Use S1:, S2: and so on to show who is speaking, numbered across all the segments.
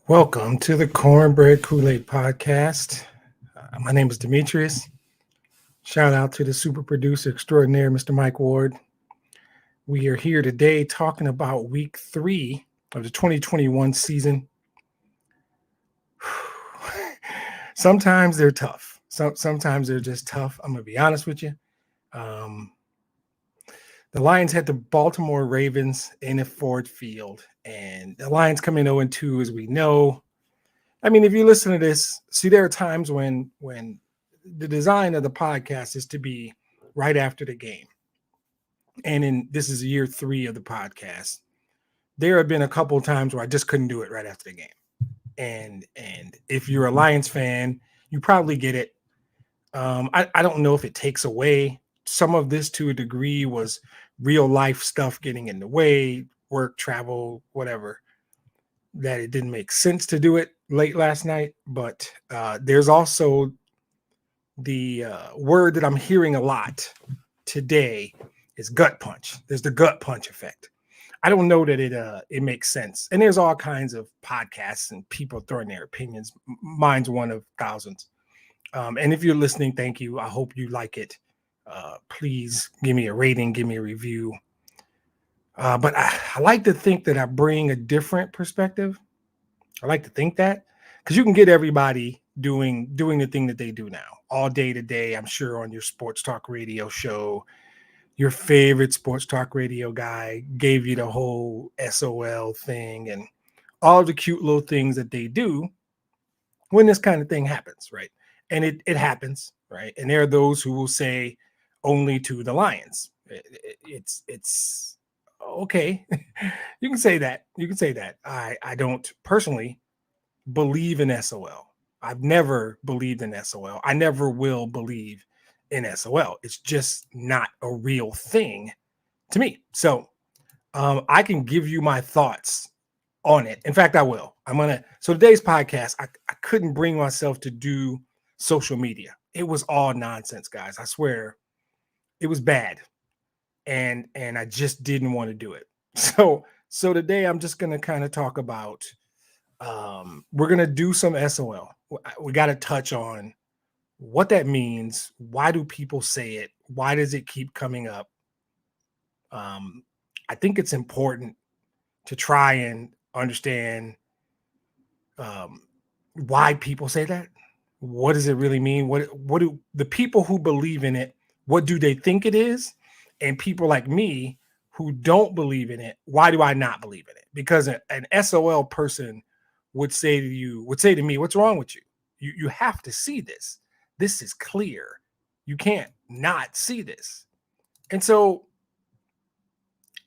S1: Welcome to the Cornbread Kool-Aid Podcast. My name is Demetrius. Shout out to the super producer extraordinaire, Mr. Mike Ward. We are here today talking about week 3 of the 2021 season. Sometimes they're tough. Sometimes they're just tough. I'm going to be honest with you. The Lions had the Baltimore Ravens in a Ford Field, and the Lions come in 0-2, as we know. I mean, if you listen to this, see, there are times when the design of the podcast is to be right after the game. And this is year 3 of the podcast. There have been a couple of times where I just couldn't do it right after the game. And if you're a Lions fan, you probably get it. I don't know if it takes away. Some of this to a degree was real life stuff getting in the way, work, travel, whatever, that it didn't make sense to do it late last night. But there's also the word that I'm hearing a lot today is gut punch. There's the gut punch effect. I don't know that it makes sense. And there's all kinds of podcasts and people throwing their opinions. Mine's one of thousands. And if you're listening, thank you. I hope you like it. Please give me a rating, give me a review. But I like to think that I bring a different perspective. I like to think that because you can get everybody doing the thing that they do now all day today. I'm sure on your sports talk radio show, your favorite sports talk radio guy gave you the whole SOL thing and all the cute little things that they do when this kind of thing happens, right? And it happens, right? And there are those who will say only to the Lions. It's okay. You can say that. You can say that. I don't personally believe in SOL. I've never believed in SOL. I never will believe in SOL. It's just not a real thing to me. So I can give you my thoughts on it. In fact, I will. So today's podcast, I couldn't bring myself to do social media. It was all nonsense, guys. I swear it was bad. And I just didn't want to do it. So today I'm just going to kind of talk about, we're going to do some SOL. We got to touch on what that means. Why do people say it? Why does it keep coming up? I think it's important to try and understand why people say that. What does it really mean? What do the people who believe in it, what do they think it is? And people like me who don't believe in it, why do I not believe in it? Because an SOL person would say to me, what's wrong with you? You have to see this. This is clear. You can't not see this. And so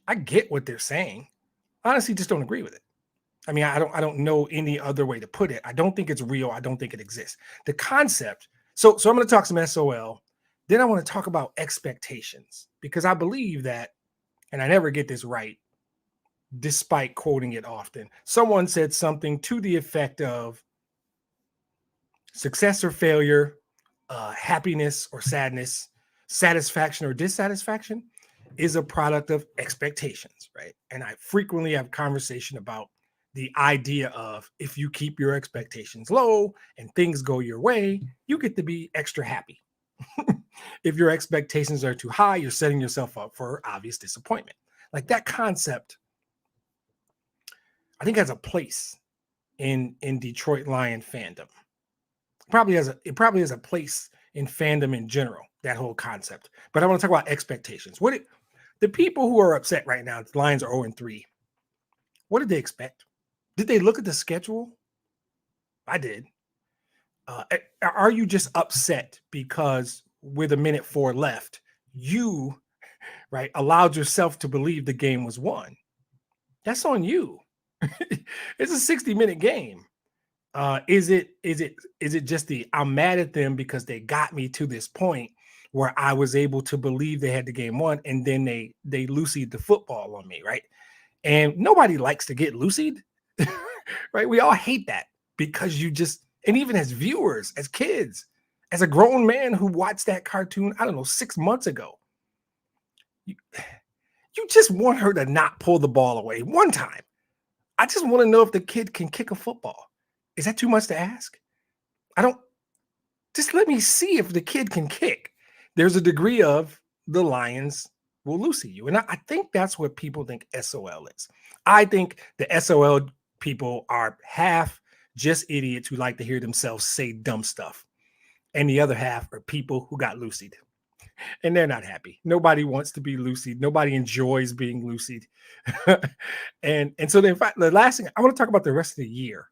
S1: I get what they're saying. Honestly, just don't agree with it. I mean, I don't know any other way to put it. I don't think it's real. I don't think it exists. The concept. So I'm going to talk some SOL. Then I want to talk about expectations because I believe that, and I never get this right, despite quoting it often. Someone said something to the effect of success or failure, happiness or sadness, satisfaction or dissatisfaction is a product of expectations, right? And I frequently have conversation about the idea of if you keep your expectations low and things go your way, you get to be extra happy. If your expectations are too high, you're setting yourself up for obvious disappointment. Like that concept, I think has a place in Detroit Lion fandom. It probably has a place in fandom in general, that whole concept. But I want to talk about expectations. The people who are upset right now, the Lions are 0-3. What did they expect? Did they look at the schedule? I did. Are you just upset because with a minute 4 left, you, right, allowed yourself to believe the game was won? That's on you. It's a 60-minute game. Is it just I'm mad at them because they got me to this point where I was able to believe they had the game won, and then they loosied the football on me, right? And nobody likes to get loosied, right? We all hate that because and even as viewers, as kids, as a grown man who watched that cartoon, I don't know, 6 months ago, you just want her to not pull the ball away one time. I just want to know if the kid can kick a football. Is that too much to ask? I don't. Just let me see if the kid can kick. There's a degree of the Lions will Lucy you. And I think that's what people think SOL is. I think the SOL people are half just idiots who like to hear themselves say dumb stuff. And the other half are people who got Lucied. And they're not happy. Nobody wants to be Lucied. Nobody enjoys being Lucied. and so in fact, the last thing I want to talk about the rest of the year.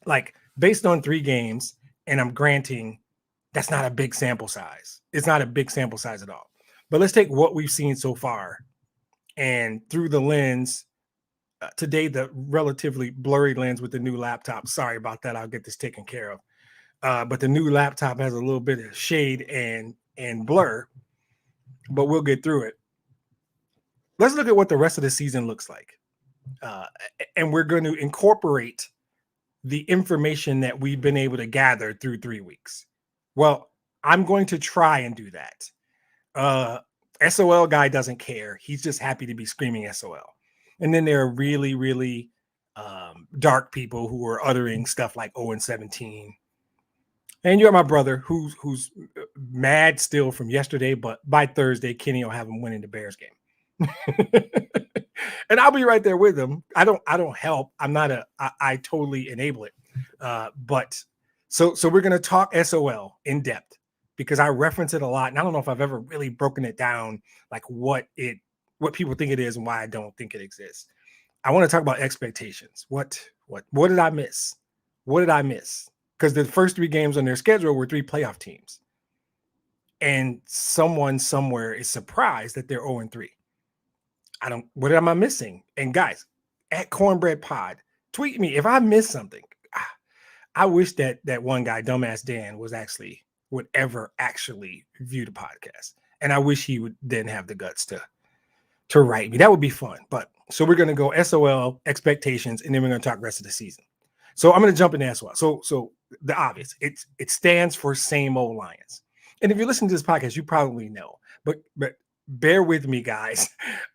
S1: Like based on 3 games, and I'm granting that's not a big sample size. It's not a big sample size at all. But let's take what we've seen so far and through the lens, today, the relatively blurry lens with the new laptop. Sorry about that. I'll get this taken care of. But the new laptop has a little bit of shade and blur, but we'll get through it. Let's look at what the rest of the season looks like. And we're going to incorporate the information that we've been able to gather through 3 weeks. Well, I'm going to try and do that. SOL guy doesn't care. He's just happy to be screaming SOL. And then there are really, really dark people who are uttering stuff like 0-17. And you got my brother who's mad still from yesterday, but by Thursday, Kenny will have him winning the Bears game. And I'll be right there with him. I don't help. I'm not I totally enable it. But so we're going to talk SOL in depth because I reference it a lot. And I don't know if I've ever really broken it down, like what people think it is and why I don't think it exists. I want to talk about expectations. What did I miss? What did I miss? Because the first 3 games on their schedule were 3 playoff teams. And someone somewhere is surprised that they're 0-3. What am I missing? And guys, at Cornbread Pod, tweet me if I missed something. I wish that one guy, Dumbass Dan, would ever actually view the podcast. And I wish he would then have the guts to write me. That would be fun. But so we're going to go SOL expectations, and then we're going to talk rest of the season. So I'm going to jump into SOL. So the obvious, it stands for Same Old Lions. And if you listen to this podcast, you probably know, but bear with me, guys.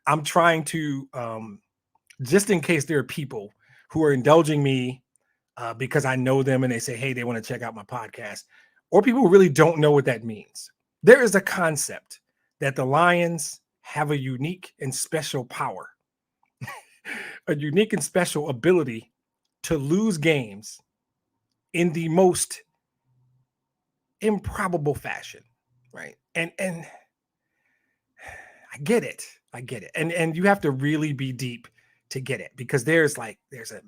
S1: I'm trying to, just in case there are people who are indulging me because I know them and they say, hey, they want to check out my podcast, or people who really don't know what that means. There is a concept that the Lions have a unique and special power, a unique and special ability to lose games in the most improbable fashion, right? And I get it. And you have to really be deep to get it because there's a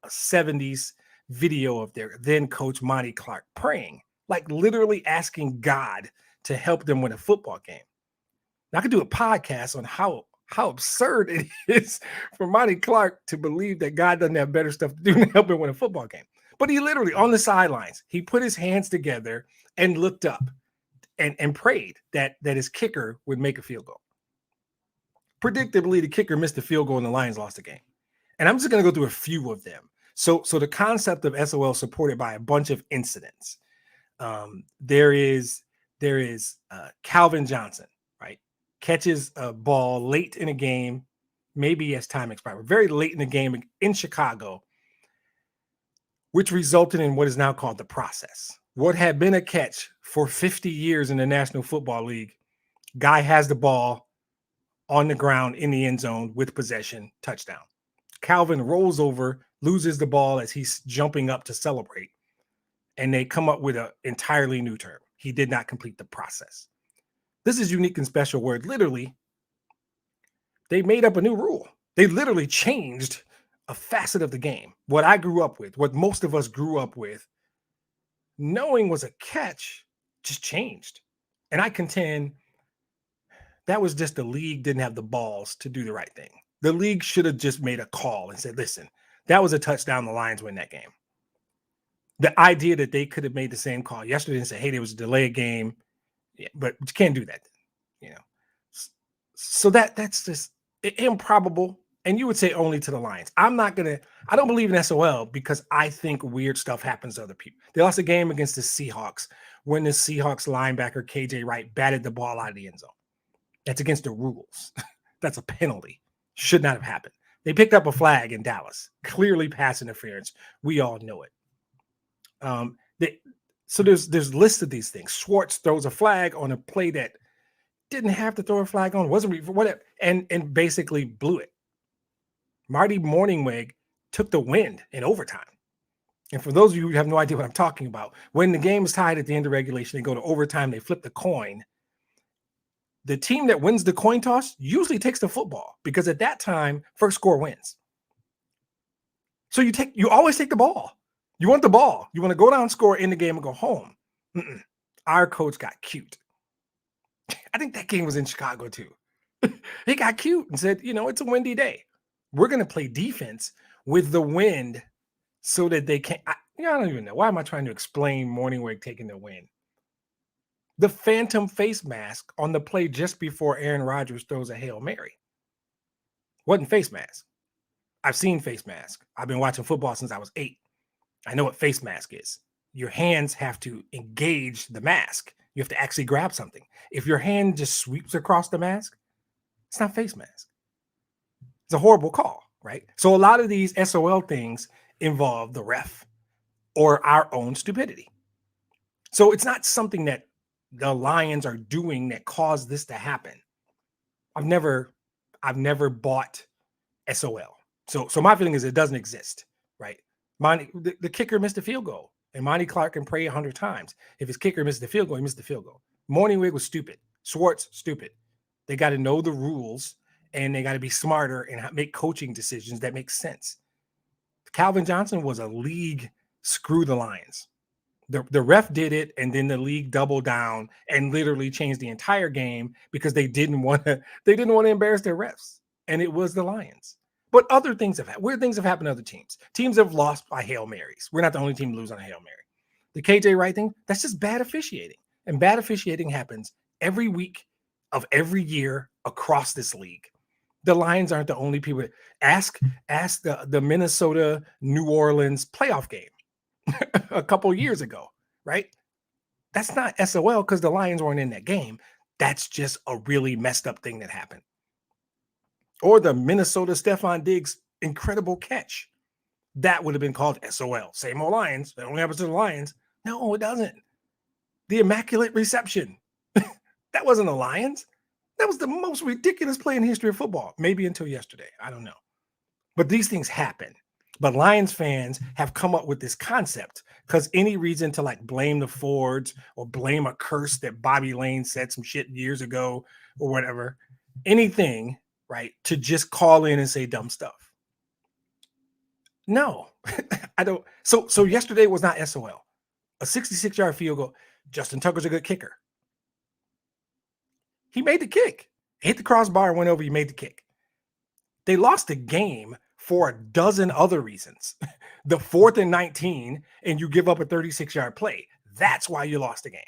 S1: 70s video of their then coach Monty Clark praying, like literally asking God to help them win a football game. Now I could do a podcast on how absurd it is for Monty Clark to believe that God doesn't have better stuff to do than help him win a football game. But he literally on the sidelines, he put his hands together and looked up and prayed that his kicker would make a field goal. Predictably, the kicker missed the field goal and the Lions lost the game. And I'm just going to go through a few of them. So the concept of SOL is supported by a bunch of incidents. There is Calvin Johnson, right? Catches a ball late in a game, maybe as time expired, very late in the game in Chicago, which resulted in what is now called the process. What had been a catch for 50 years in the National Football League, guy has the ball on the ground in the end zone with possession, touchdown. Calvin rolls over, loses the ball as he's jumping up to celebrate, and they come up with an entirely new term. He did not complete the process. This is unique and special where literally they made up a new rule. They literally changed a facet of the game. What I grew up with, what most of us grew up with, knowing was a catch, just changed. And I contend that was just the league didn't have the balls to do the right thing. The league should have just made a call and said, listen, that was a touchdown. The Lions win that game. The idea that they could have made the same call yesterday and say, hey, there was a delay game. Yeah, but you can't do that. So that's just improbable. And you would say only to the Lions. I don't believe in SOL because I think weird stuff happens to other people. They lost a game against the Seahawks when the Seahawks linebacker, KJ Wright, batted the ball out of the end zone. That's against the rules. That's a penalty. Should not have happened. They picked up a flag in Dallas, clearly pass interference. We all know it. So there's lists of these things. Schwartz throws a flag on a play that didn't have to throw a flag on, wasn't whatever, and basically blew it. Marty Morningweg took the wind in overtime. And for those of you who have no idea what I'm talking about, when the game is tied at the end of regulation, they go to overtime, they flip the coin. The team that wins the coin toss usually takes the football because at that time, first score wins. So you always take the ball. You want the ball. You want to go down, score in the game, and go home. Our coach got cute. I think that game was in Chicago too. He got cute and said, it's a windy day. We're going to play defense with the wind so that they can't. I don't even know. Why am I trying to explain Morningweg taking the win? The phantom face mask on the play just before Aaron Rodgers throws a Hail Mary wasn't face mask. I've seen face mask. I've been watching football since I was 8. I know what face mask is. Your hands have to engage the mask. You have to actually grab something. If your hand just sweeps across the mask, it's not face mask. It's a horrible call, right? So a lot of these SOL things involve the ref or our own stupidity. So it's not something that the Lions are doing that caused this to happen. I've never bought SOL. So my feeling is it doesn't exist, right? The kicker missed a field goal, and Monty Clark can pray 100 times. If his kicker missed the field goal, he missed the field goal. Morningweg was stupid. Schwartz, stupid. They got to know the rules, and they got to be smarter and make coaching decisions that make sense. Calvin Johnson was a league screw the Lions. The ref did it, and then the league doubled down and literally changed the entire game because they didn't want to embarrass their refs, and it was the Lions. But other things weird things have happened to other teams. Teams have lost by Hail Marys. We're not the only team to lose on a Hail Mary. The KJ Wright thing, that's just bad officiating. And bad officiating happens every week of every year across this league. The Lions aren't the only people. Ask the Minnesota New Orleans playoff game a couple years ago, right? That's not SOL because the Lions weren't in that game. That's just a really messed up thing that happened. Or the Minnesota Stephon Diggs incredible catch. That would have been called SOL. Same old Lions. That only happens to the Lions. No, it doesn't. The immaculate reception. That wasn't the Lions. That was the most ridiculous play in the history of football. Maybe until yesterday. I don't know. But these things happen. But Lions fans have come up with this concept because any reason to blame the Fords or blame a curse that Bobby Lane said some shit years ago or whatever, anything, right, to just call in and say dumb stuff. No, I don't. So yesterday was not SOL. A 66-yard field goal. Justin Tucker's a good kicker. He made the kick. Hit the crossbar, went over, he made the kick. They lost the game for a dozen other reasons. The 4th and 19, and you give up a 36-yard play. That's why you lost the game.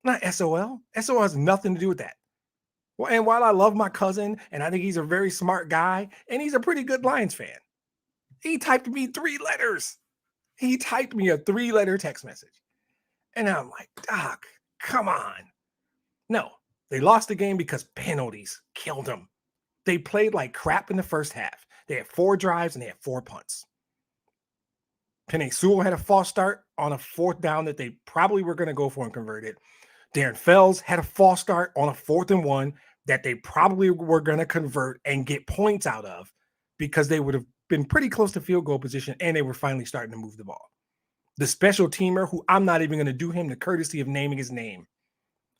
S1: Not SOL. SOL has nothing to do with that. Well, and while I love my cousin, and I think he's a very smart guy, and he's a pretty good Lions fan, he typed me 3 letters. He typed me a 3-letter text message. And I'm like, Doc, come on. No, they lost the game because penalties killed them. They played like crap in the first half. They had 4 drives and they had 4 punts. Penei Sewell had a false start on a 4th down that they probably were going to go for and convert it. Darren Fells had a false start on a 4th and 1 that they probably were going to convert and get points out of because they would have been pretty close to field goal position and they were finally starting to move the ball. The special teamer, who I'm not even going to do him the courtesy of naming his name,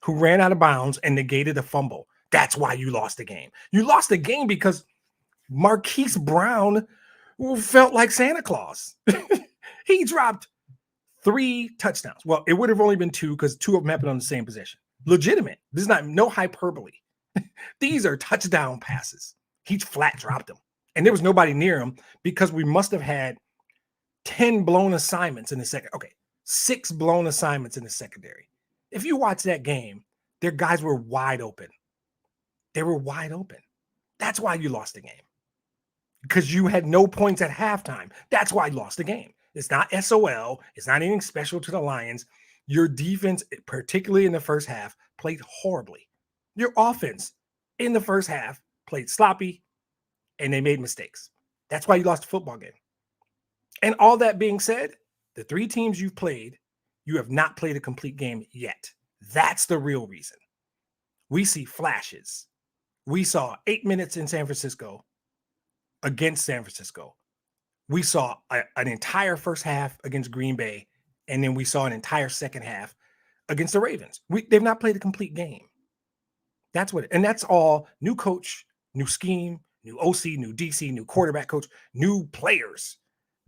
S1: who ran out of bounds and negated a fumble. That's why you lost the game. You lost the game because Marquise Brown felt like Santa Claus. He dropped 3 touchdowns. Well, it would have only been 2 because 2 of them happened on the same possession. Legitimate. This is no hyperbole. These are touchdown passes. He flat dropped them. And there was nobody near him because we must have had 10 blown assignments in the second. Okay, 6 blown assignments in the secondary. If you watch that game, their guys were wide open. They were wide open. That's why you lost the game. Because you had no points at halftime. That's why you lost the game. It's not SOL. It's not anything special to the Lions. Your defense, particularly in the first half, played horribly. Your offense in the first half played sloppy, and they made mistakes. That's why you lost the football game. And all that being said, the 3 teams you've played, you have not played a complete game yet. That's the real reason. We see flashes. We saw 8 minutes in San Francisco against San Francisco. We saw an entire first half against Green Bay, and then we saw an entire second half against the Ravens. They've not played a complete game. That's what, and that's all new coach, new scheme, new OC, new DC, new quarterback coach, new players.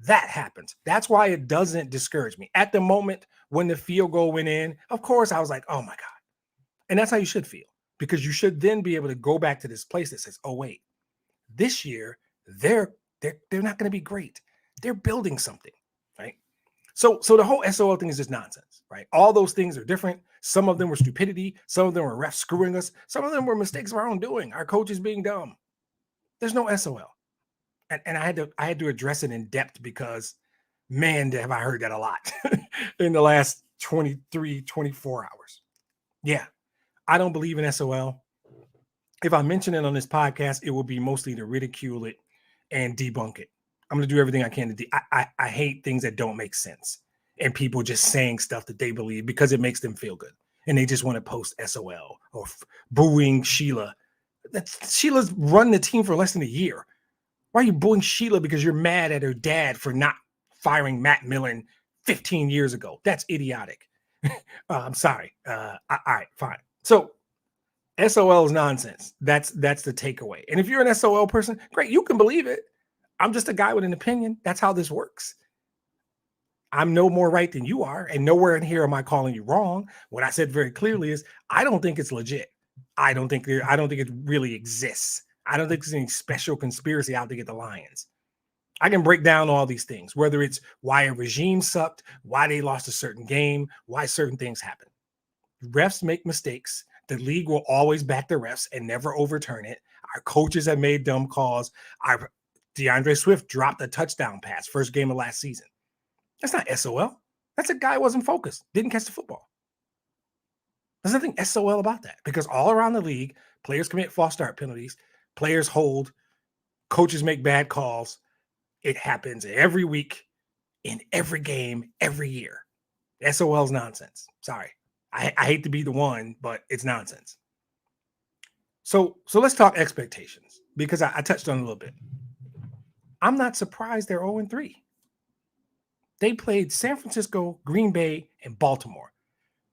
S1: That happens. That's why it doesn't discourage me. At the moment when the field goal went in, of course, I was like, oh my God. And that's how you should feel, because you should then be able to go back to this place that says, oh, wait, this year, they're not going to be great. They're building something, right? So the whole SOL thing is just nonsense, right? All those things are different. Some of them were stupidity. Some of them were refs screwing us. Some of them were mistakes of our own doing. Our coaches being dumb. There's no SOL. And I had to address it in depth because, man, have I heard that a lot in the last 23, 24 hours. Yeah, I don't believe in SOL. If I mention it on this podcast, it will be mostly to ridicule it and debunk it. I'm going to do everything I can to I hate things that don't make sense and people just saying stuff that they believe because it makes them feel good. And they just want to post SOL or booing Sheila. Sheila's run the team for less than a year. Why are you booing Sheila because you're mad at her dad for not firing Matt Millen 15 years ago? That's idiotic. I'm sorry. All right, fine. So SOL is nonsense. That's the takeaway. And if you're an SOL person, great, you can believe it. I'm just a guy with an opinion. That's how this works. I'm no more right than you are, and nowhere in here am I calling you wrong. What I said very clearly is I don't think it's legit. I don't think it really exists. I don't think there's any special conspiracy out to get the Lions. I can break down all these things, whether it's why a regime sucked, why they lost a certain game, why certain things happen. Refs make mistakes. The league will always back the refs and never overturn it. Our coaches have made dumb calls. Our DeAndre Swift dropped a touchdown pass first game of last season. That's not SOL. That's a guy who wasn't focused, didn't catch the football. There's nothing SOL about that because all around the league, players commit false start penalties, players hold, coaches make bad calls. It happens every week, in every game, every year. SOL is nonsense. Sorry. I hate to be the one, but it's nonsense. So let's talk expectations because I touched on it a little bit. I'm not surprised they're 0-3. They played San Francisco, Green Bay, and Baltimore.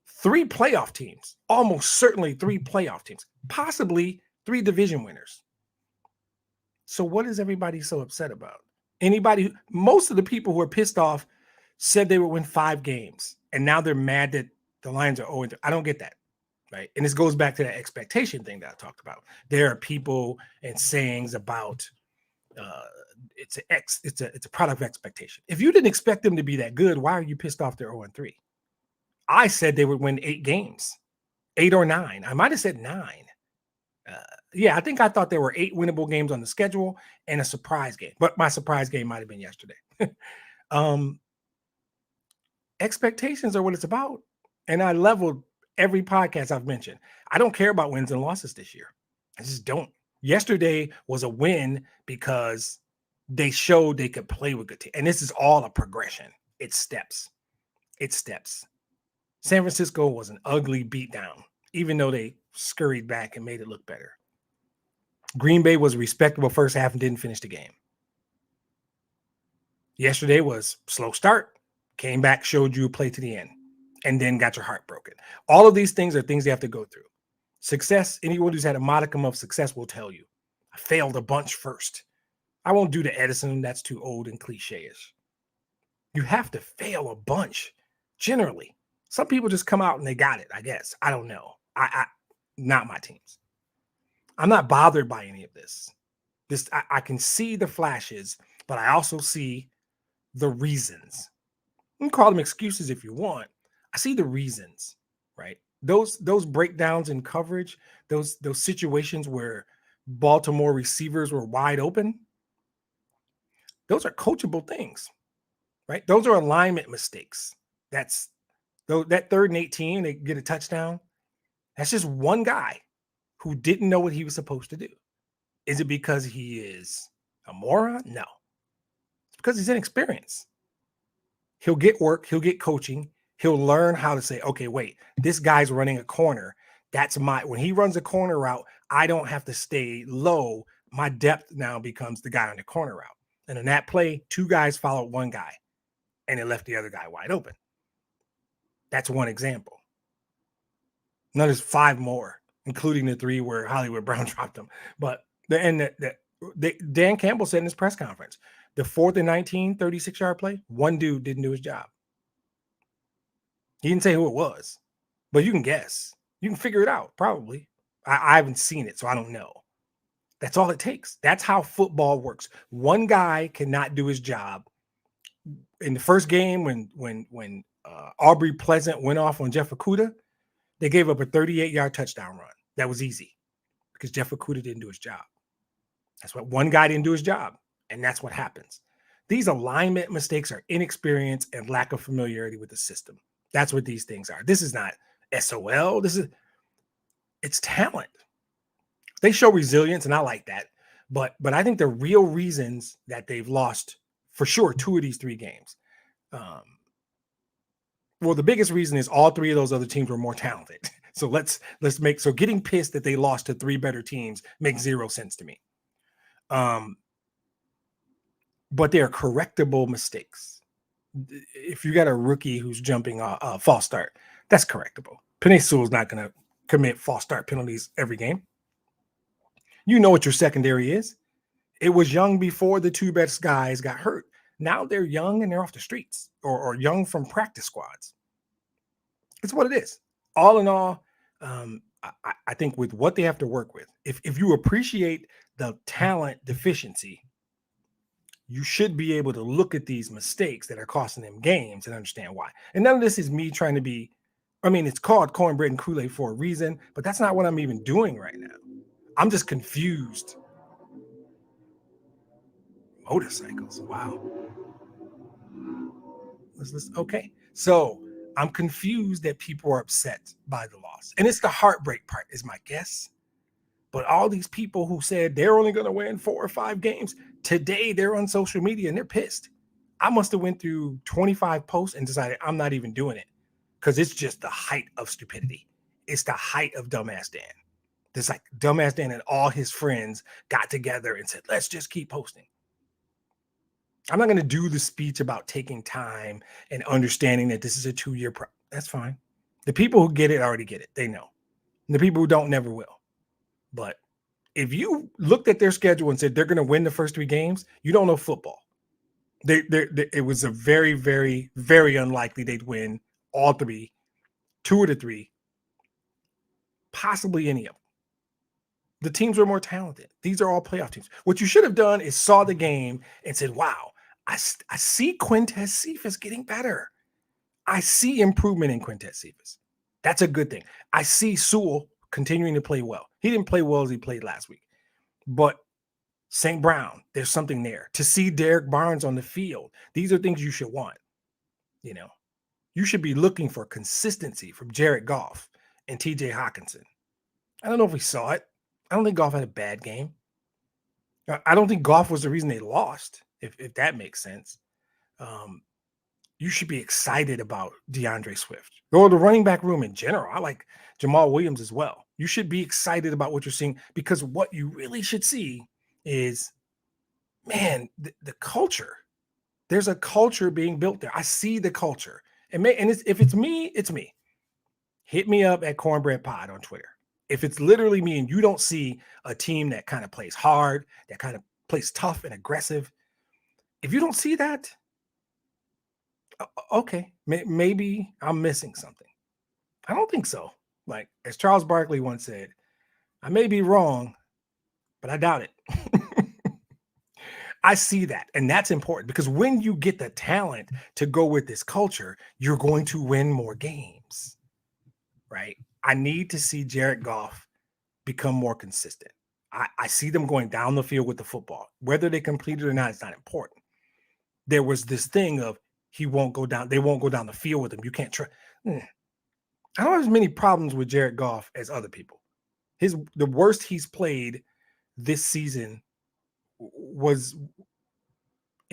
S1: 3 playoff teams, almost certainly 3 playoff teams, possibly 3 division winners. So what is everybody so upset about? Most of the people who are pissed off said they would win 5 games, and now they're mad that the Lions are 0-3. I don't get that, right? And this goes back to that expectation thing that I talked about. There are people and sayings about it's a product of expectation. If you didn't expect them to be that good, why are you pissed off they're 0-3? I said they would win 8 games, 8 or 9. I might have said 9. I think I thought there were 8 winnable games on the schedule and a surprise game, but my surprise game might have been yesterday. Expectations are what it's about. And I leveled every podcast I've mentioned. I don't care about wins and losses this year. I just don't. Yesterday was a win because they showed they could play with good team. And this is all a progression. It's steps. San Francisco was an ugly beatdown, even though they scurried back and made it look better. Green Bay was a respectable first half and didn't finish the game. Yesterday was slow start, came back, showed you play to the end, and then got your heart broken. All of these things are things they have to go through. Success, anyone who's had a modicum of success will tell you, I failed a bunch first. I won't do the Edison. That's too old and cliche-ish. You have to fail a bunch, generally. Some people just come out and they got it, I guess. I don't know. I not my teams. I'm not bothered by any of this. I can see the flashes, but I also see the reasons. You can call them excuses if you want. I see the reasons, right? Those breakdowns in coverage, those situations where Baltimore receivers were wide open, those are coachable things, right? Those are alignment mistakes. That 3rd and 18, they get a touchdown. That's just one guy who didn't know what he was supposed to do. Is it because he is a moron? No. Because he's inexperienced. He'll get work, he'll get coaching, he'll learn how to say, okay, wait, this guy's running a corner. When he runs a corner route, I don't have to stay low. My depth now becomes the guy on the corner route. And in that play, 2 guys followed 1 guy, and it left the other guy wide open. That's one example. Now there's 5 more, including the 3 where Hollywood Brown dropped them. But Dan Campbell said in his press conference, the 4th and 19, 36-yard play, 1 dude didn't do his job. He didn't say who it was, but you can guess. You can figure it out, probably. I haven't seen it, so I don't know. That's all it takes. That's how football works. 1 guy cannot do his job. In the first game, when Aubrey Pleasant went off on Jeff Okudah, they gave up a 38-yard touchdown run. That was easy because Jeff Okudah didn't do his job. That's what 1 guy didn't do his job, and that's what happens. These alignment mistakes are inexperience and lack of familiarity with the system. That's what these things are. This is not SOL. It's talent. They show resilience, and I like that. But I think the real reasons that they've lost, for sure, 2 of these 3 games. Well, the biggest reason is all 3 of those other teams were more talented. So so getting pissed that they lost to 3 better teams makes 0 sense to me. But they're correctable mistakes. If you got a rookie who's jumping a false start, that's correctable. Penei Sewell's not going to commit false start penalties every game. You know what your secondary is. It was young before the 2 best guys got hurt. Now they're young and they're off the streets or young from practice squads. It's what it is. All in all, I think with what they have to work with, if you appreciate the talent deficiency, you should be able to look at these mistakes that are costing them games and understand why. And none of this is me trying to be, it's called cornbread and Kool-Aid for a reason, but that's not what I'm even doing right now. I'm just confused. Motorcycles. Wow. Okay. So I'm confused that people are upset by the loss. And it's the heartbreak part is my guess. But all these people who said they're only going to win 4 or 5 games, today they're on social media and they're pissed. I must have went through 25 posts and decided I'm not even doing it because it's just the height of stupidity. It's the height of dumbass Dan. It's like dumbass Dan and all his friends got together and said, let's just keep posting. I'm not going to do the speech about taking time and understanding that this is a 2-year That's fine. The people who get it already get it. They know. And the people who don't never will. But if you looked at their schedule and said they're going to win the first 3 games, you don't know football. It was a very, very, very unlikely they'd win all 3, 2 of the 3, possibly any of them. The teams were more talented. These are all playoff teams. What you should have done is saw the game and said, wow, I see Quintez Cephas getting better. I see improvement in Quintez Cephas. That's a good thing. I see Sewell continuing to play well. He didn't play well as he played last week. But St. Brown, there's something there. To see Derek Barnes on the field, these are things you should want. You should be looking for consistency from Jared Goff and TJ Hawkinson. I don't know if we saw it. I don't think Goff had a bad game. I don't think Goff was the reason they lost, if that makes sense. You should be excited about DeAndre Swift or the running back room in general. I like Jamal Williams as well. You should be excited about what you're seeing because what you really should see is, man, the culture. There's a culture being built there. I see the culture. If it's me, it's me. Hit me up at Cornbread Pod on Twitter. If it's literally me and you don't see a team that kind of plays hard, that kind of plays tough and aggressive, if you don't see that, okay, maybe I'm missing something. I don't think so. Like, as Charles Barkley once said, I may be wrong, but I doubt it. I see that. And that's important because when you get the talent to go with this culture, you're going to win more games, right? I need to see Jared Goff become more consistent. I see them going down the field with the football. Whether they complete it or not, it's not important. There was this thing of they won't go down the field with him. You can't try. I don't have as many problems with Jared Goff as other people. The worst he's played this season was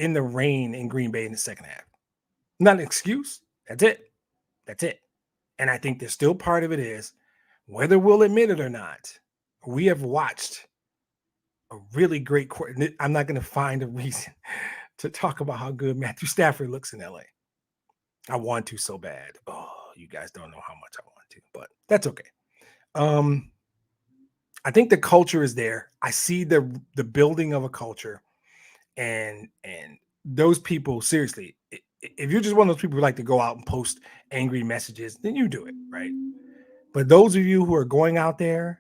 S1: in the rain in Green Bay in the second half. Not an excuse. That's it. That's it. And I think there's still part of it is, whether we'll admit it or not, we have watched a really great quarter. I'm not going to find a reason to talk about how good Matthew Stafford looks in LA. I want to so bad. Oh, you guys don't know how much I want to, but that's okay. I think the culture is there. I see the building of a culture, and those people, seriously, if you're just one of those people who like to go out and post angry messages, then you do it, right? But those of you who are going out there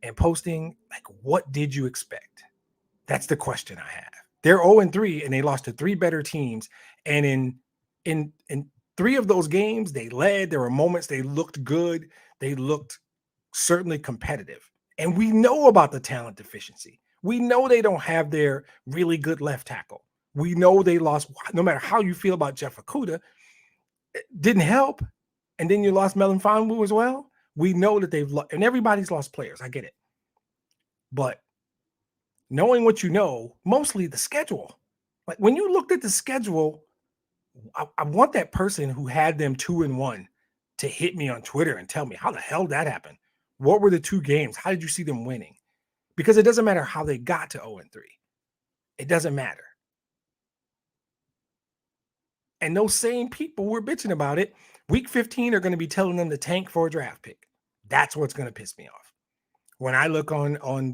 S1: and posting, like, what did you expect? That's the question I have. They're 0-3 and they lost to 3 better teams. And in 3 of those games, they led. There were moments they looked good. They looked certainly competitive. And we know about the talent deficiency. We know they don't have their really good left tackle. We know they lost, no matter how you feel about Jeff Okudah, it didn't help. And then you lost Melvin Fonwu as well. We know that they've lost, and everybody's lost players. I get it. But knowing what you know, mostly the schedule. Like when you looked at the schedule, I want that person who had them 2-1 to hit me on Twitter and tell me how the hell did that happen? What were the 2 games? How did you see them winning? Because it doesn't matter how they got to 0-3. It doesn't matter. And those same people were bitching about it. Week 15 are going to be telling them to tank for a draft pick. That's what's going to piss me off. When I look on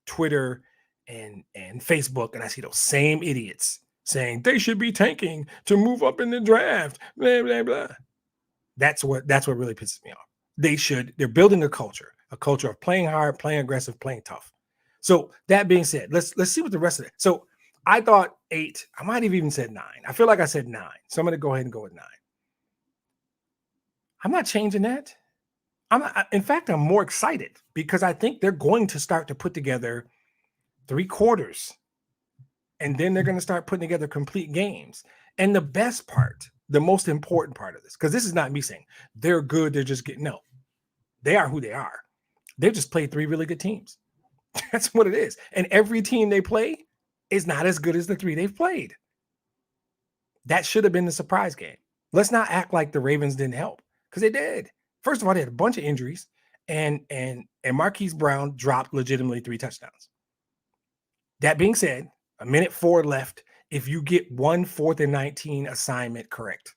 S1: Twitter and Facebook and I see those same idiots saying they should be tanking to move up in the draft, blah, blah, blah. That's what really pisses me off. They're building a culture of playing hard, playing aggressive, playing tough. So that being said, let's see what the rest of it. So I thought 8. I might have even said 9. I feel like I said 9. So I'm going to go ahead and go with 9. I'm not changing that. In fact, I'm more excited because I think they're going to start to put together 3 quarters, and then they're going to start putting together complete games. And the best part, the most important part of this, because this is not me saying they're good, they're just getting, no, they are who they are. They've just played 3 really good teams. That's what it is. And every team they play is not as good as the 3 they've played. That should have been the surprise game. Let's not act like the Ravens didn't help, because they did. First of all, they had a bunch of injuries, and Marquise Brown dropped legitimately 3 touchdowns. That being said, 1:04 left. If you get 1 4th and 19 assignment correct,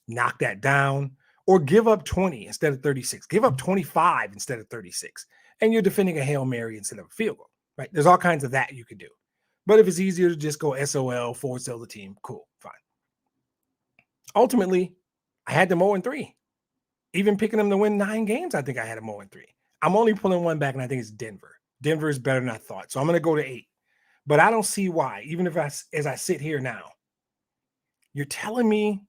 S1: knock that down, or give up 20 instead of 36. Give up 25 instead of 36. And you're defending a Hail Mary instead of a field goal, right? There's all kinds of that you could do. But if it's easier to just go SOL, forward sell the team, cool, fine. Ultimately, I had them 0-3. Even picking them to win 9 games, I think I had them 0-3. I'm only pulling one back, and I think it's Denver. Denver is better than I thought. So I'm going to go to 8. But I don't see why, even if as I sit here now, you're telling me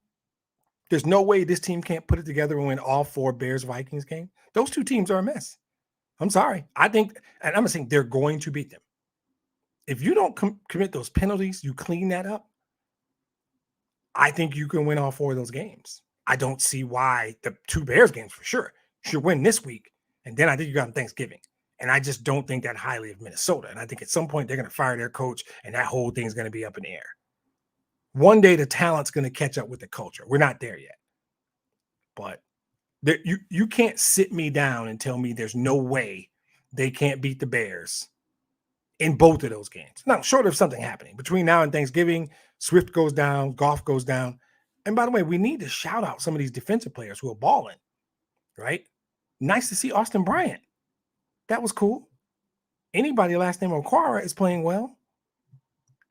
S1: there's no way this team can't put it together and win all 4 Bears-Vikings games? Those 2 teams are a mess. I'm sorry. I think, and I'm saying they're going to beat them. If you don't commit those penalties, you clean that up, I think you can win all 4 of those games. I don't see why the 2 Bears games for sure should win this week. And then I think you got Thanksgiving. And I just don't think that highly of Minnesota. And I think at some point they're going to fire their coach and that whole thing's going to be up in the air. One day the talent's going to catch up with the culture. We're not there yet. But you can't sit me down and tell me there's no way they can't beat the Bears in both of those games. Now, short of something happening between now and Thanksgiving, Swift goes down, Goff goes down. And by the way, we need to shout out some of these defensive players who are balling, right? Nice to see Austin Bryant. That was cool. Anybody last name Okwara is playing well.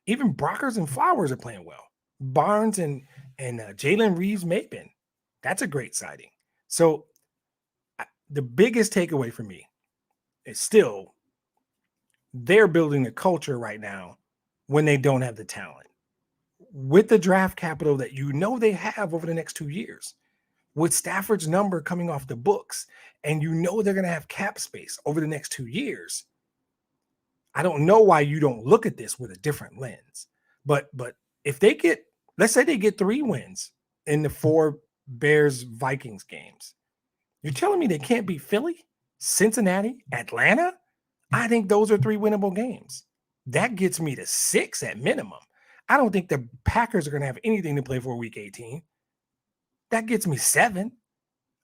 S1: Even Brockers and Flowers are playing well. Barnes and Jalen Reeves-Maybin. That's a great sighting. So the biggest takeaway for me is still they're building a culture right now when they don't have the talent. With the draft capital that you know they have over the next 2 years, with Stafford's number coming off the books, and you know they're going to have cap space over the next 2 years, I don't know why you don't look at this with a different lens. But if they get, let's say they get 3 wins in the 4 Bears-Vikings games, you're telling me they can't beat Philly, Cincinnati, Atlanta? I think those are 3 winnable games. That gets me to 6 at minimum. I don't think the Packers are going to have anything to play for week 18. That gets me 7.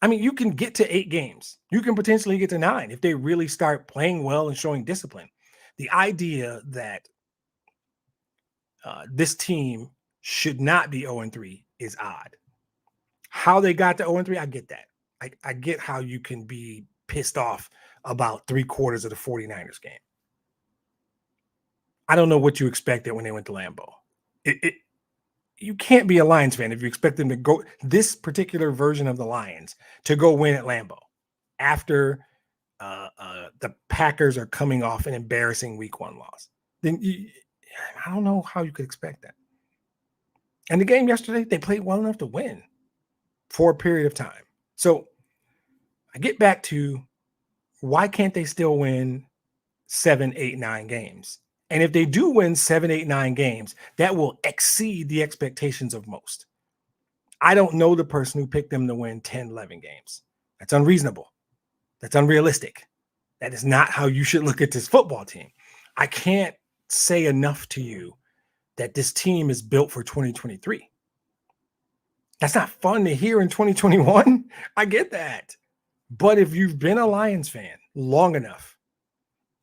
S1: I mean, you can get to 8 games. You can potentially get to 9 if they really start playing well and showing discipline. The idea that this team should not be 0-3 is odd. How they got to 0-3, I get that. I get how you can be pissed off about 3/4 of the 49ers game. I don't know what you expected when they went to Lambeau. You can't be a Lions fan if you expect them to go this particular version of the Lions to go win at Lambeau after the Packers are coming off an embarrassing week 1 loss. Then I don't know how you could expect that. And the game yesterday, they played well enough to win for a period of time. So I get back to why can't they still win 7, 8, 9 games? And if they do win 7, 8, 9 games, that will exceed the expectations of most. I don't know the person who picked them to win 10, 11 games. That's unreasonable. That's unrealistic. That is not how you should look at this football team. I can't say enough to you that this team is built for 2023. That's not fun to hear in 2021. I get that. But if you've been a Lions fan long enough,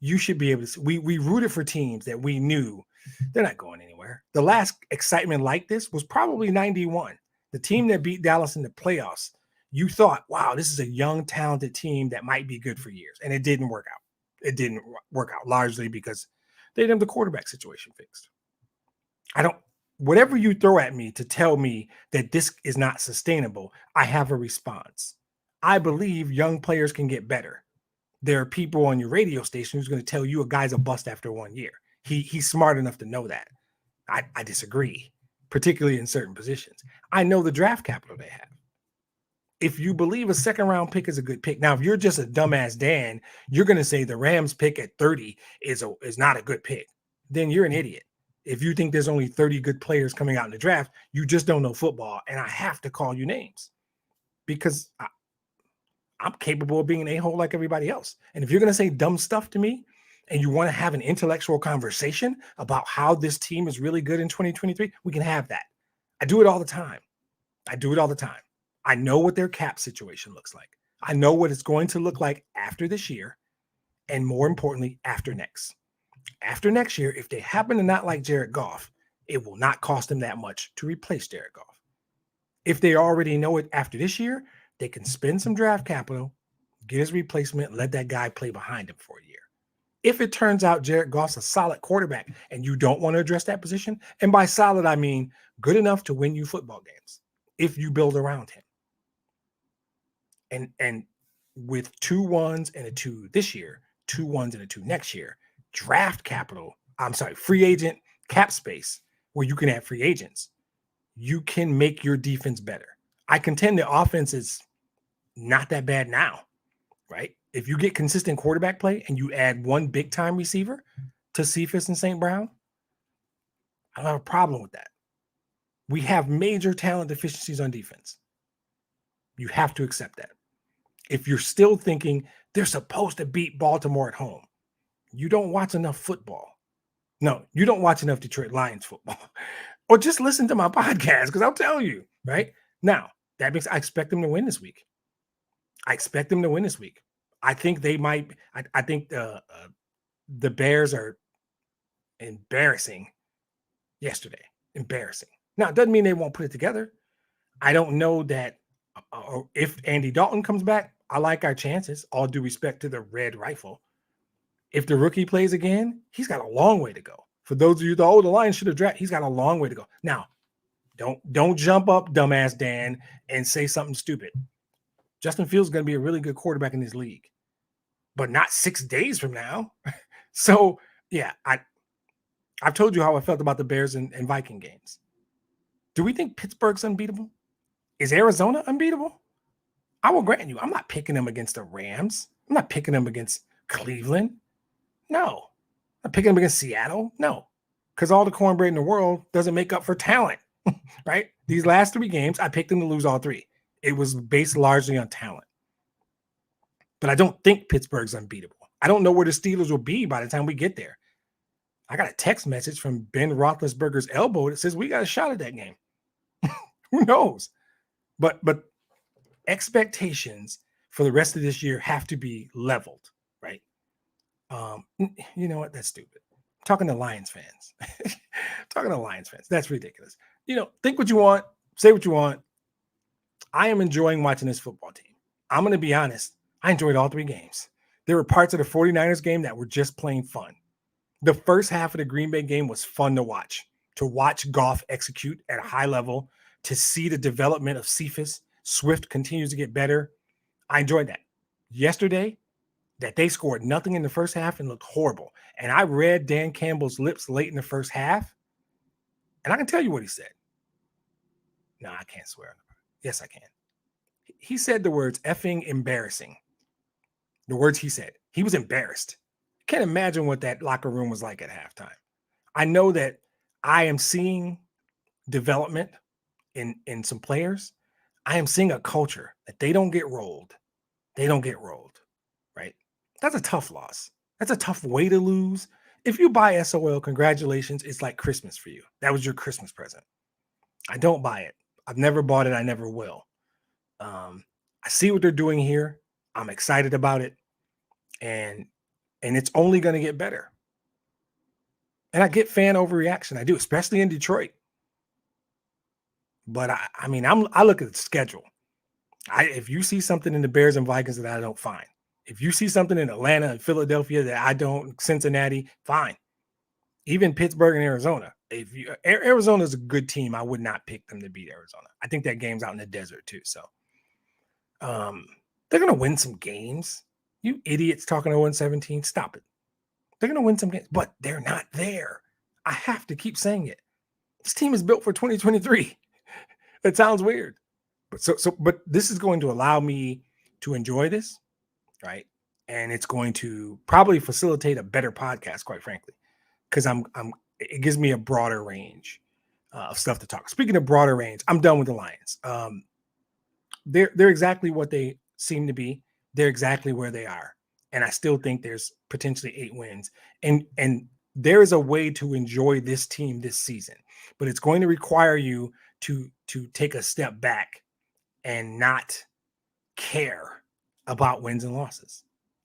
S1: you should be able to. We rooted for teams that we knew they're not going anywhere. The last excitement like this was probably 91. The team that beat Dallas in the playoffs, you thought, wow, this is a young, talented team that might be good for years. And it didn't work out. It didn't work out largely because they didn't have the quarterback situation fixed. Whatever you throw at me to tell me that this is not sustainable, I have a response. I believe young players can get better. There are people on your radio station who's going to tell you a guy's a bust after 1 year. He's smart enough to know that. I disagree, particularly in certain positions. I know the draft capital they have. If you believe a second round pick is a good pick. Now, if you're just a dumbass Dan, you're going to say the Rams pick at 30 is not a good pick. Then you're an idiot. If you think there's only 30 good players coming out in the draft, you just don't know football. And I have to call you names because I'm capable of being an a-hole like everybody else. And if you're going to say dumb stuff to me and you want to have an intellectual conversation about how this team is really good in 2023, we can have that. I do it all the time. I know what their cap situation looks like. I know what it's going to look like after this year. And more importantly, after next. After next year, if they happen to not like Jared Goff, it will not cost them that much to replace Jared Goff. If they already know it after this year, they can spend some draft capital, get his replacement, let that guy play behind him for a year. If it turns out Jared Goff's a solid quarterback and you don't want to address that position, and by solid, I mean good enough to win you football games if you build around him. And with 2 1s and a 2 this year, 2 1s and a 2 next year, free agent cap space where you can have free agents, you can make your defense better. I contend the offense is not that bad now, right? If you get consistent quarterback play and you add 1 big time receiver to Cephas and St. Brown, I don't have a problem with that. We have major talent deficiencies on defense. You have to accept that. If you're still thinking they're supposed to beat Baltimore at home, you don't watch enough football. No, you don't watch enough Detroit Lions football. Or just listen to my podcast because I'll tell you, right? Now, that means I expect them to win this week. I think they might. I think the Bears are embarrassing yesterday. Embarrassing. Now, it doesn't mean they won't put it together. I don't know that if Andy Dalton comes back, I like our chances, all due respect to the red rifle. If the rookie plays again, he's got a long way to go. For those of you, the Lions should have drafted, he's got a long way to go. Now, don't jump up, dumbass Dan, and say something stupid. Justin Fields is going to be a really good quarterback in this league, but not 6 days from now. So, yeah, I've told you how I felt about the Bears and Viking games. Do we think Pittsburgh's unbeatable? Is Arizona unbeatable? I will grant you, I'm not picking them against the Rams. I'm not picking them against Cleveland. No. I'm picking them against Seattle. No. Because all the cornbread in the world doesn't make up for talent, right? These last 3 games, I picked them to lose all 3. It was based largely on talent. But I don't think Pittsburgh's unbeatable. I don't know where the Steelers will be by the time we get there. I got a text message from Ben Roethlisberger's elbow that says we got a shot at that game. Who knows? But expectations for the rest of this year have to be leveled, right? You know what? That's stupid. I'm talking to Lions fans. Talking to Lions fans. That's ridiculous. Think what you want, say what you want. I am enjoying watching this football team. I'm going to be honest. I enjoyed all 3 games. There were parts of the 49ers game that were just plain fun. The first half of the Green Bay game was fun to watch Goff execute at a high level, to see the development of Cephas. Swift continues to get better. I enjoyed that. Yesterday, that they scored nothing in the first half and looked horrible. And I read Dan Campbell's lips late in the first half, and I can tell you what he said. No, I can't swear. Yes, I can. He said the words effing embarrassing. The words he said. He was embarrassed. Can't imagine what that locker room was like at halftime. I know that I am seeing development in some players. I am seeing a culture that they don't get rolled. They don't get rolled, right? That's a tough loss. That's a tough way to lose. If you buy SOL, congratulations. It's like Christmas for you. That was your Christmas present. I don't buy it. I've never bought it. I never will. I see what they're doing here. I'm excited about it. And it's only going to get better. And I get fan overreaction. I do, especially in Detroit. But I look at the schedule. If you see something in the Bears and Vikings that I don't, fine. If you see something in Atlanta and Philadelphia that I don't, Cincinnati, fine. Even Pittsburgh and Arizona. If Arizona is a good team, I would not pick them to beat Arizona. I think that game's out in the desert too. So they're going to win some games. You idiots talking 0-17, stop it. They're going to win some games, but they're not there. I have to keep saying it. This team is built for 2023. It sounds weird. But this is going to allow me to enjoy this, right? And it's going to probably facilitate a better podcast, quite frankly, because it gives me a broader range of stuff to talk. Speaking of broader range, I'm done with the Lions. They're exactly what they seem to be. They're exactly where they are, and I still think there's potentially 8 wins. And there is a way to enjoy this team this season, but it's going to require you to take a step back and not care about wins and losses.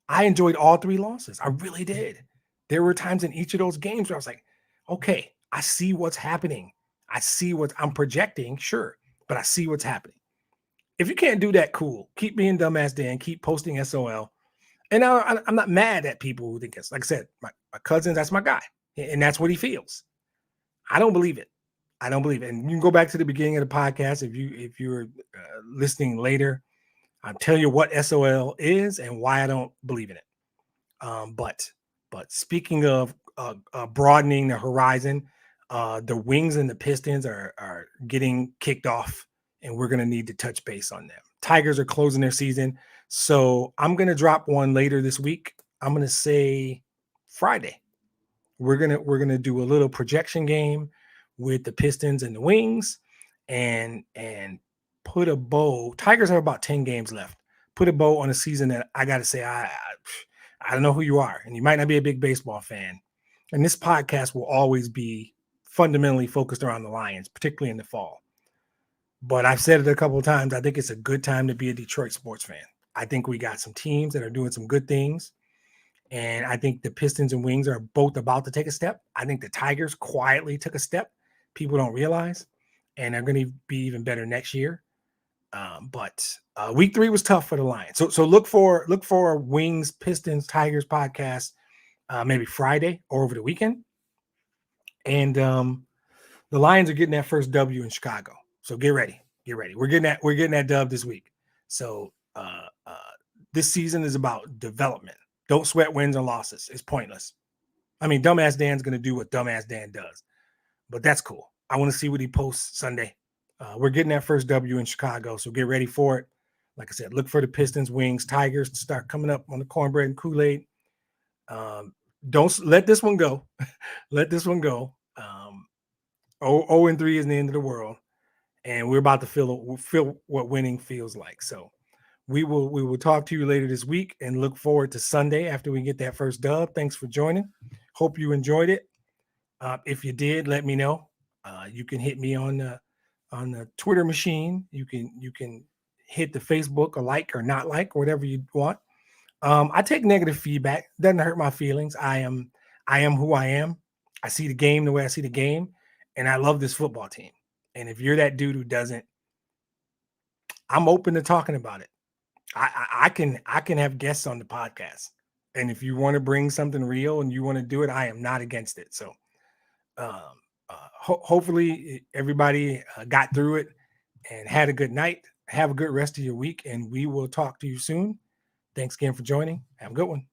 S1: I enjoyed all 3 losses. I really did. There were times in each of those games where I was like, okay, I see what's happening. I see what I'm projecting, sure, but I see what's happening. If you can't do that, cool. Keep being dumbass Dan. Keep posting SOL. And I'm not mad at people who think it's, like I said, my cousin, that's my guy. And that's what he feels. I don't believe it. I don't believe it. And you can go back to the beginning of the podcast if you're listening later. I'll tell you what SOL is and why I don't believe in it. But speaking of broadening the horizon, the Wings and the Pistons are getting kicked off, and we're going to need to touch base on them. Tigers are closing their season, so I'm going to drop one later this week. I'm going to say Friday. We're gonna do a little projection game with the Pistons and the Wings, and put a bow. Tigers have about 10 games left. Put a bow on a season that I got to say I don't know who you are, and you might not be a big baseball fan. And this podcast will always be fundamentally focused around the Lions, particularly in the fall. But I've said it a couple of times. I think it's a good time to be a Detroit sports fan. I think we got some teams that are doing some good things. And I think the Pistons and Wings are both about to take a step. I think the Tigers quietly took a step. People don't realize. And they're going to be even better next year. But week 3 was tough for the Lions. So look for a Wings, Pistons, Tigers podcast maybe Friday or over the weekend. And the Lions are getting that first W in Chicago. So get ready. Get ready. We're getting that dub this week. So this season is about development. Don't sweat wins and losses. It's pointless. I mean, dumbass Dan's going to do what dumbass Dan does. But that's cool. I want to see what he posts Sunday. We're getting that first W in Chicago, so get ready for it. Like I said, look for the Pistons, Wings, Tigers to start coming up on the cornbread and Kool-Aid. Don't let this one go. Let this one go. 0-3 is the end of the world, and we're about to feel what winning feels like. So we will talk to you later this week and look forward to Sunday after we get that first dub. Thanks for joining. Hope you enjoyed it. If you did, let me know. You can hit me on the Twitter machine. You can hit the Facebook or like or not like, or whatever you want. I take negative feedback. Doesn't hurt my feelings. I am who I am. I see the game the way I see the game, and I love this football team. And if you're that dude who doesn't, I'm open to talking about it. I can have guests on the podcast, and if you want to bring something real and you want to do it, I am not against it. So um, hopefully everybody got through it and had a good night. Have a good rest of your week, and we will talk to you soon. Thanks again for joining. Have a good one.